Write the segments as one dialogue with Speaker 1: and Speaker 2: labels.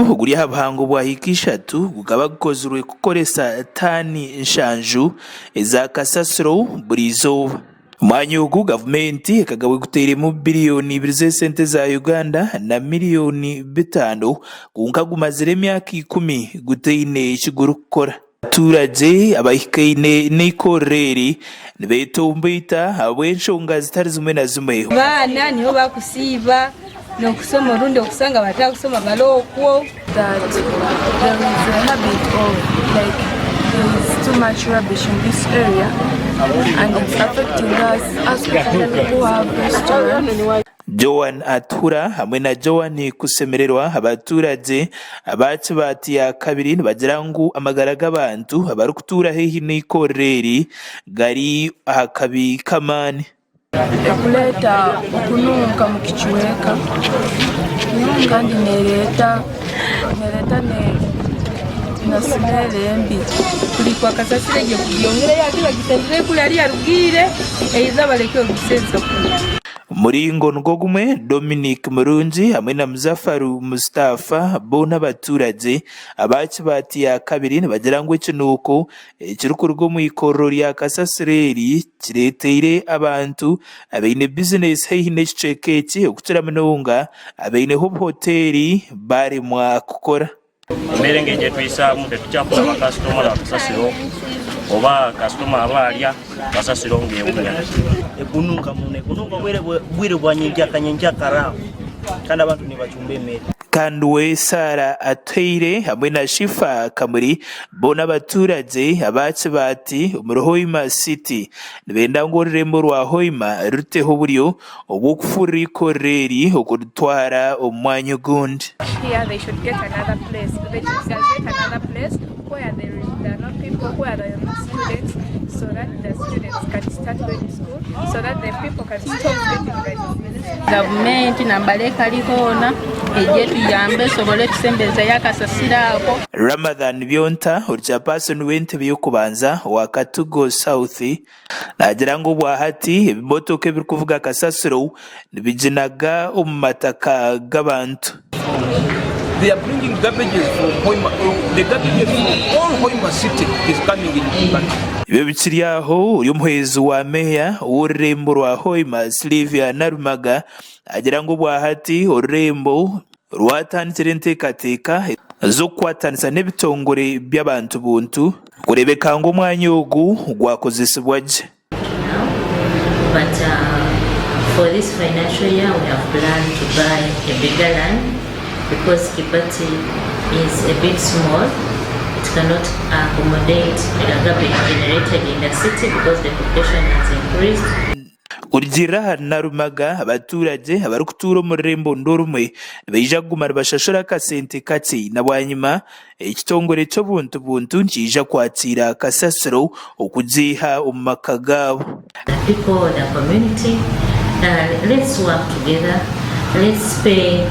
Speaker 1: guri habuhango bwahikishatu gukaba gukozwe kukoresa tani nshanju eza Kasasiro buri izuba. Omwanya ogu gavumenti ekagawe guteiremu Biriyoni 2 sente za Uganda na miliyoni 5 kunka gumazire emyaka 10 gutaine ekiguru kukora. Abaturage abahikaine n'ikoreri nibetombeita habw'enshonga zitari zimwe na zimwe.
Speaker 2: Bana niho bakusiba no kusoma rundi okusanga batakusoma balokwo.
Speaker 3: That there is a habit of like there is too much rubbish in this area and it's affecting us as people who have restaurants.
Speaker 1: Joan Atura hamwe na Joan kusemererwa abaturage abacu batiya kabiri bagira ngo amagara g'abantu abari kutura hehi n'ikoreri gari ahakabi kamani
Speaker 3: Ekuleta okunuka mu kichweka kandi nereta na smell mbi
Speaker 2: kulikuwa Kasasiro je kubyongera yakira gitendere kuli ali yarugire eiza baleke ogusenza kuli
Speaker 1: Muringo ngogumwe Dominic Murunji hamwe na Muzafaru Mustafa bona abaturage abacu batiya kabiri bagira ngo ikinuko kirukurwo mu ikororo rya Kasasiro kireteire abantu abeine business hehi n'ekicekeki okutura munonga abeine hotel bari mwa kukora
Speaker 4: Merenge je twisamu tetukyakula bakasitoma ba Kasasiro oba kasitoma abalya Kasasiro ngewunya ekunuka bwire bwanyinja kanyenja karao kandi abantu nibachumbe mmere
Speaker 1: Kandwe Sara Ateire hamwe na Shifa Kamuri bona abaturage abacu bati Hoima City nibenda ngo ururembo rwa Hoima ruteho buryo obwo kufura ikoreri okudutwara omwanya gundi.
Speaker 5: Here they should get another place. They should get another place where there are not people, where there are not students, so that the students can start going to school, so that the people can stop getting ready.
Speaker 2: Government nambaleka lihona ejetu yambe sobole tusembeza ya Kasasiro ako.
Speaker 1: Ramadan Byonta urchapason wente byokubanza wa Katugo South nagira ngo bwahati ebimotoka biri kuvuga Kasasiro nibijinaga omumataka g'abantu.
Speaker 6: They are bringing garbages from Hoima. The garbages from all Hoima city is coming in Uganda.
Speaker 1: Ibe bikiriyaho uyu muhezi wa meya w'ururembo rwa Hoima Sylvia Narumaga agira ngo bwahati ururembo rwatandikira enteekateeka zo kwatanisa n'ebitongore by'abantu buntu kurebeka ngo omwanya ogu gwakozesebwa gye.
Speaker 7: But for this financial year we have planned to buy a bigger land because Kibati is a bit small. It cannot accommodate the garbage generated in the city because the population has increased.
Speaker 1: Urgira Narumaga abaturage abari kutura mu rurembo ndorumwe beija gumara bashashura kasente kati na bwanyuma ekitongore cyo buntu nkija kwatira Kasasiro okuziha omumaka gabo.
Speaker 7: The people, the community, let's work together. Let's pay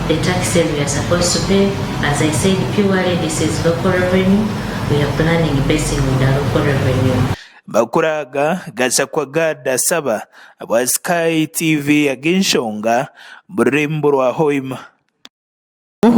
Speaker 7: the taxes we are supposed to pay. As I said, purely this is local revenue. We are planning basing on the local revenue.
Speaker 1: Bakuraga gacha kwa gada saba abwa Sky TV agenshonga burembo rwa Hoima.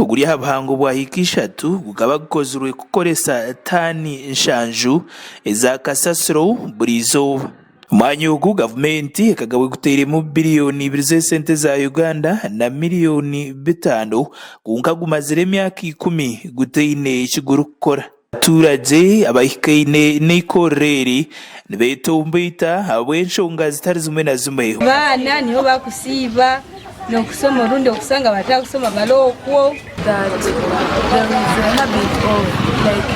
Speaker 1: Guri habuhango bwahikishatu gukaba gukozwe kukoresa tani nshanju eza Kasasiro buri izuba. Omwanya ogu gavumenti ekagawe guteiremu Biriyoni 2 sente za Uganda na miliyoni 5 kunka gumazire emyaka 10 gutaine ekiguru kukora. Abaturage abahikaine n'ikoreri nibetombeita habw'enshonga zitari zimwe na zimwe.
Speaker 2: Bana niho bakusiba no kusoma rundi okusanga batakusoma balokwo.
Speaker 3: That there is a habit of like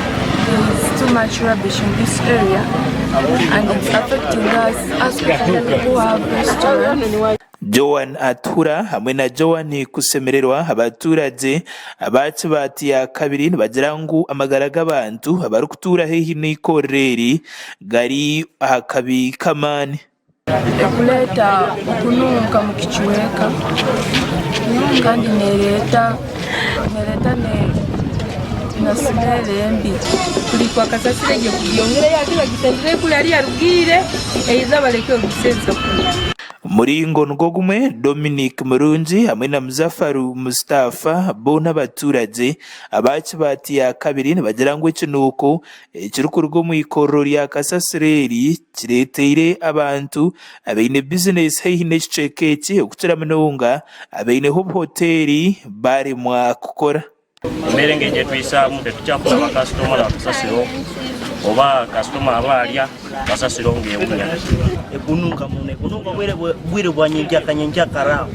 Speaker 3: there is too much rubbish in this area and it's affecting us as people who have restaurants.
Speaker 1: Joan Atura hamwe na Joan kusemererwa abaturage abacu batiya kabiri bagira ngo amagara g'abantu abari kutura hehi n'ikoreri gari ahakabi kamani
Speaker 3: Ekuleta okunuka mu kichweka kandi nereta na smell mbi
Speaker 2: kulikuwa Kasasiro je kubyongera yakira gitendere kuli ali yarugire eiza baleke ogusenza kuli
Speaker 1: muringo ngogumwe Dominic Murungi hamwe na Muzafaru Mustafa bona abaturage abakibati ya kabiri bagira ngo ikinuko kirukurwo mu ikorro rya Kasasiro kireteire abantu abeine business Tihaine chekeki okutura munonga abeine hotel bari mwa kukora
Speaker 4: emberenge gye tuyisamu tetukyafuna bakasitoma na Kasasiro oba kasitoma abalya Kasasiro ng'ewunya ekununka bwire bwanyinja kanyinja karao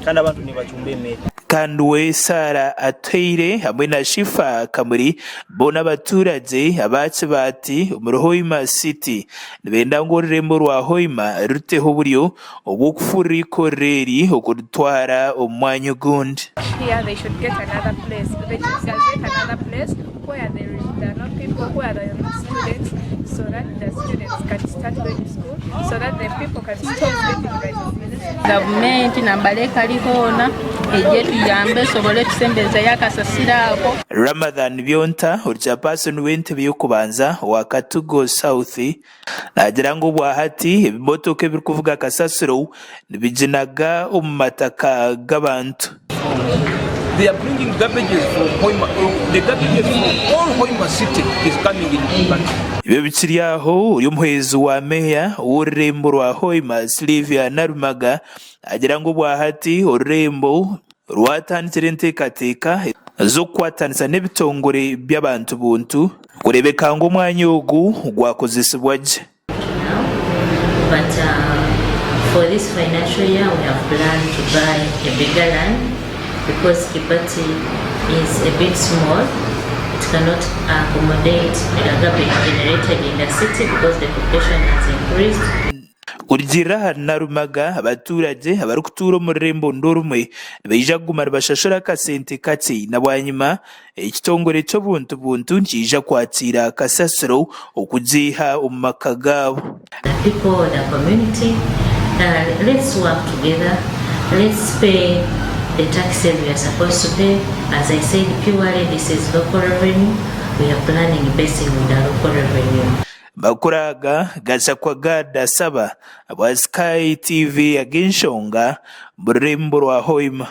Speaker 4: kandi abantu nibacumba emmere
Speaker 1: Kandwe Sara Ateire hamwe na Shifa Kamuri bona abaturage abakibati mu Hoima City nibenda ngo ururembo rwa Hoima ruteho buryo obwo kufura ikoreri okudutwara omwanya gundi.
Speaker 5: Here they should get another place. They should get another place where there are not people, where there are not students, so that the students can start going to school, so that the people can stop getting rights.
Speaker 2: Government nambaleka lihona ejetu yambe sobole tusembeza ya Kasasiro ako.
Speaker 1: Ramadan Byonta urchapasi nuwente by'okubanza wa Katugo South nagira ngo bwahati ebimotoka ebirikuvuga Kasasiro nibijinaga omu mataka g'abantu.
Speaker 6: They are bringing garbages from Hoima. The garbages from all Hoima city is coming in country.
Speaker 1: Ibyo bikiri aho uyu muhezi wa meya w'ururembo rwa Hoima Sylvia Narumaga agira ngo bwahati ururembo rwatandikira enteekateeka zo kwatanisa n'ebitongore by'abantu buntu kurebeka ngo omwanya ogu gwakozesebwa gye.
Speaker 7: But for this financial year we have planned to buy a bigger land because Kipati is a bit small. It cannot accommodate a garbage generated in the city because the population has increased.
Speaker 1: Urgira Narumaga abaturage abari kutura mu rurembo ndorumwe beija gumara bashashura kasente kati na bwanyuma ekitongore cyo buntu nkija kwatira Kasasiro okuziha omumaka gabo.
Speaker 7: The people, the community, let's work together. Let's pay the taxes we are supposed to pay. As I said, purely this is local revenue. We are planning basing on the local revenue.
Speaker 1: Bakuraga Gasakwaga Saba abwa Sky TV agenshonga Biriyoni Hoima.